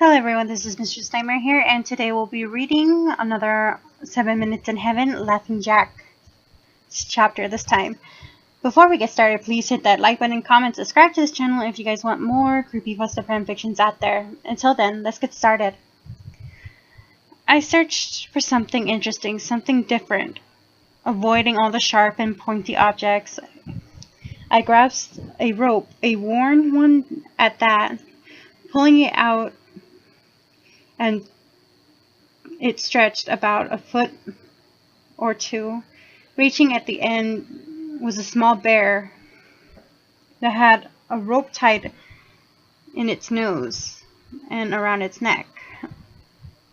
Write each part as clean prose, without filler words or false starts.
Hello everyone, this is Mistress Nightmare here, and today we'll be reading another 7 Minutes in Heaven, Laughing Jack's chapter this time. Before we get started, please hit that like button, comment, subscribe to this channel if you guys want more creepypasta fanfictions out there. Until then, let's get started. I searched for something interesting, something different, avoiding all the sharp and pointy objects. I grasped a rope, a worn one at that, pulling it out, and it stretched about a foot or two. Reaching at the end was a small bear that had a rope tied in its nose and around its neck.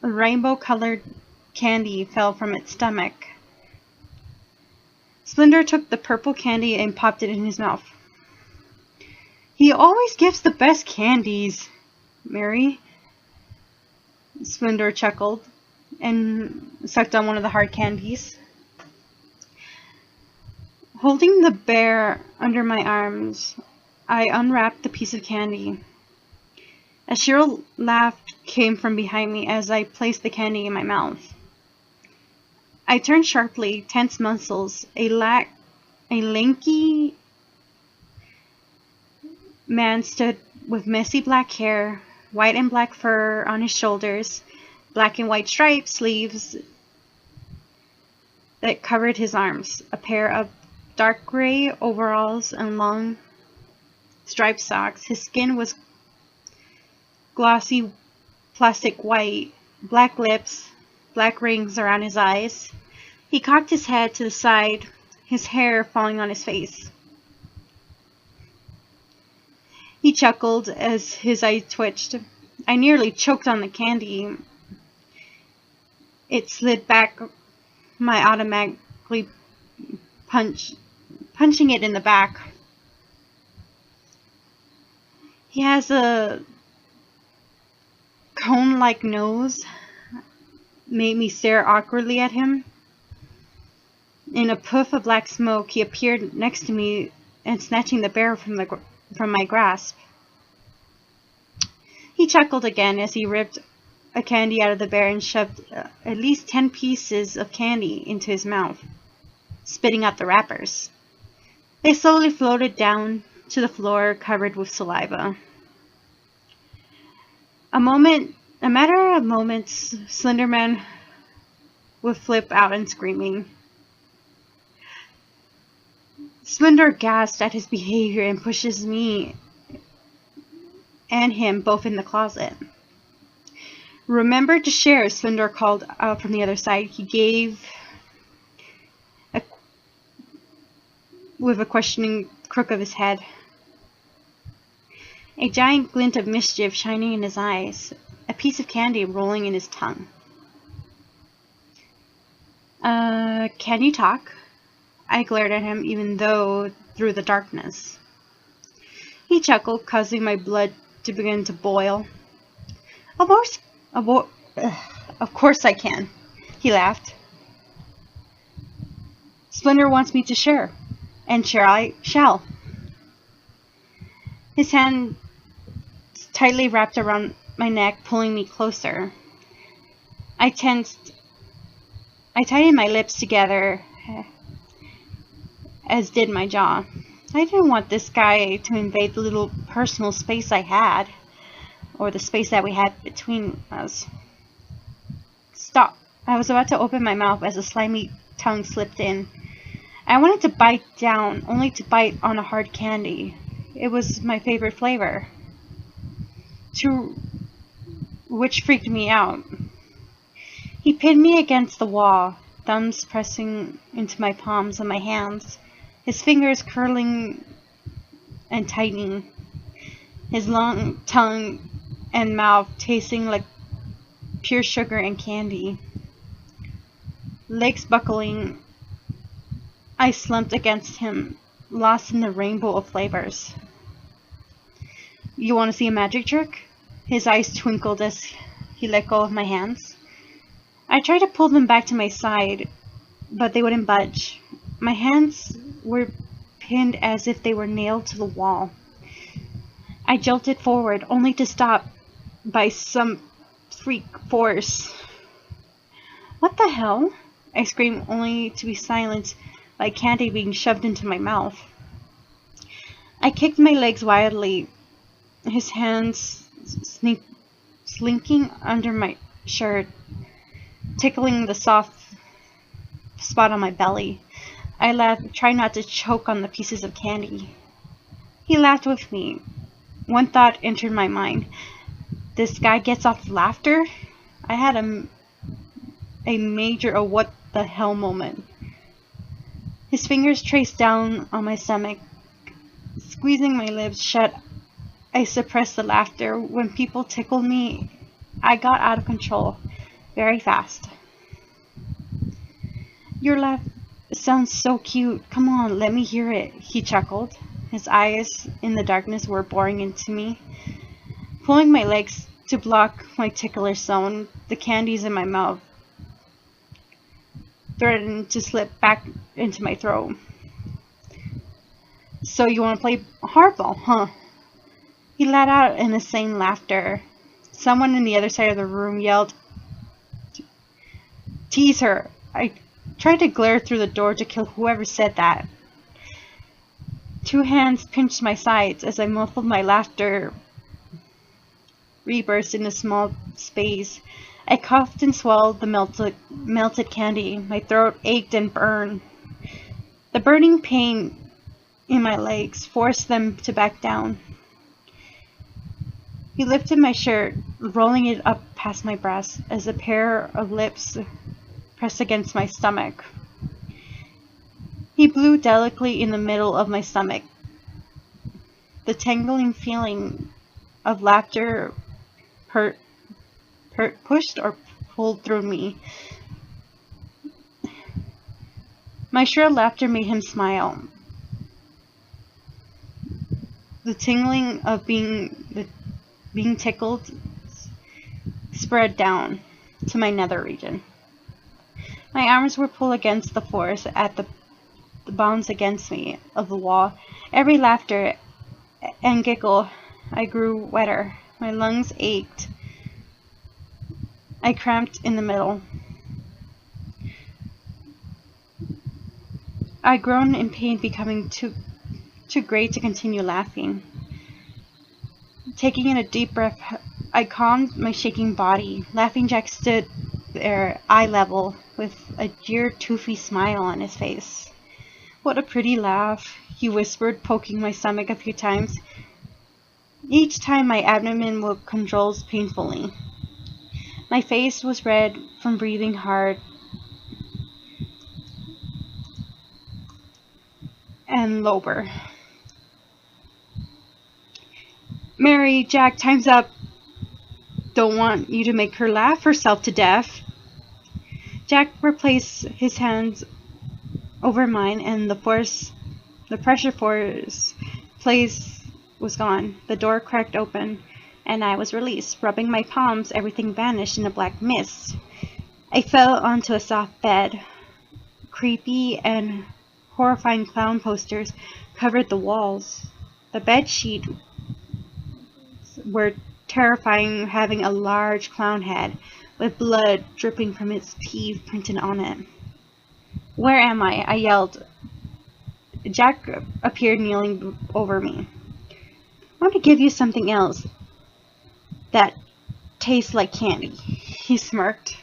A rainbow-colored candy fell from its stomach. Slender took the purple candy and popped it in his mouth. "He always gives the best candies, Mary." Slender chuckled and sucked on one of the hard candies. Holding the bear under my arms, I unwrapped the piece of candy. A shrill laugh came from behind me as I placed the candy in my mouth. I turned sharply, tense muscles. A lanky man stood with messy black hair, white and black fur on his shoulders, black and white striped sleeves that covered his arms, a pair of dark gray overalls and long striped socks. His skin was glossy plastic white, black lips, black rings around his eyes. He cocked his head to the side, his hair falling on his face. He chuckled as his eyes twitched. I nearly choked on the candy. It slid back, my automatically punching it in the back. He has a cone-like nose, made me stare awkwardly at him. In a puff of black smoke, he appeared next to me and snatching the bear from my grasp. He chuckled again as he ripped a candy out of the bear and shoved at least 10 pieces of candy into his mouth, spitting out the wrappers. They slowly floated down to the floor, covered with saliva. A matter of moments, Slenderman would flip out and screaming. Slender gasped at his behavior and pushes me and him both in the closet. "Remember to share," Slender called out from the other side. He gave with a questioning crook of his head, a giant glint of mischief shining in his eyes, a piece of candy rolling in his tongue. Can you talk?" I glared at him, even though through the darkness. He chuckled, causing my blood to begin to boil. Of course I can," he laughed. "Splinter wants me to share, and share I shall." His hand tightly wrapped around my neck, pulling me closer. I tensed. I tightened my lips together, as did my jaw. I didn't want this guy to invade the little personal space I had, or the space that we had between us. "Stop." I was about to open my mouth as a slimy tongue slipped in. I wanted to bite down, only to bite on a hard candy. It was my favorite flavor, which freaked me out. He pinned me against the wall, thumbs pressing into my palms and my hands, his fingers curling and tightening, his long tongue and mouth tasting like pure sugar and candy. Legs buckling, I slumped against him, lost in the rainbow of flavors. "You want to see a magic trick?" His eyes twinkled as he let go of my hands. I tried to pull them back to my side, but they wouldn't budge. My hands were pinned as if they were nailed to the wall. I jolted forward, only to stop by some freak force. What the hell? I screamed, only to be silenced by candy being shoved into my mouth. I kicked my legs wildly, his hands slinking under my shirt, tickling the soft spot on my belly. I laughed, trying not to choke on the pieces of candy. He laughed with me. One thought entered my mind. This guy gets off laughter? I had a major "oh what the hell" moment. His fingers traced down on my stomach. Squeezing my lips shut, I suppressed the laughter. When people tickled me, I got out of control very fast. Your laugh sounds so cute. Come on, let me hear it, he chuckled. His eyes in the darkness were boring into me. Pulling my legs to block my tickler zone, the candies in my mouth threatened to slip back into my throat. So you want to play hardball, huh? He let out an insane laughter. Someone on the other side of the room yelled, "Tease her." I tried to glare through the door to kill whoever said that. Two hands pinched my sides as I muffled my laughter reburst in a small space. I coughed and swallowed the melted candy. My throat ached and burned. The burning pain in my legs forced them to back down. He lifted my shirt, rolling it up past my breast as a pair of lips pressed against my stomach. He blew delicately in the middle of my stomach. The tingling feeling of laughter pushed or pulled through me. My shrill laughter made him smile. The tingling of being tickled spread down to my nether region. My arms were pulled against the force at the bounce against me of the wall. Every laughter and giggle, I grew wetter. My lungs ached. I cramped in the middle. I groaned in pain, becoming too great to continue laughing. Taking in a deep breath, I calmed my shaking body. Laughing Jack stood there, eye level, with a dear, toothy smile on his face. "What a pretty laugh," he whispered, poking my stomach a few times. Each time my abdomen would convulse painfully. My face was red from breathing hard and lower. "Mary, Jack, time's up. Don't want you to make her laugh herself to death." Jack replaced his hands over mine, and the pressure force place was gone. The door cracked open, and I was released. Rubbing my palms, everything vanished in a black mist. I fell onto a soft bed. Creepy and horrifying clown posters covered the walls. The bed sheet were terrifying, having a large clown head with blood dripping from its teeth printed on it. "Where am I?" I yelled. Jack appeared kneeling over me. "I want to give you something else that tastes like candy," he smirked.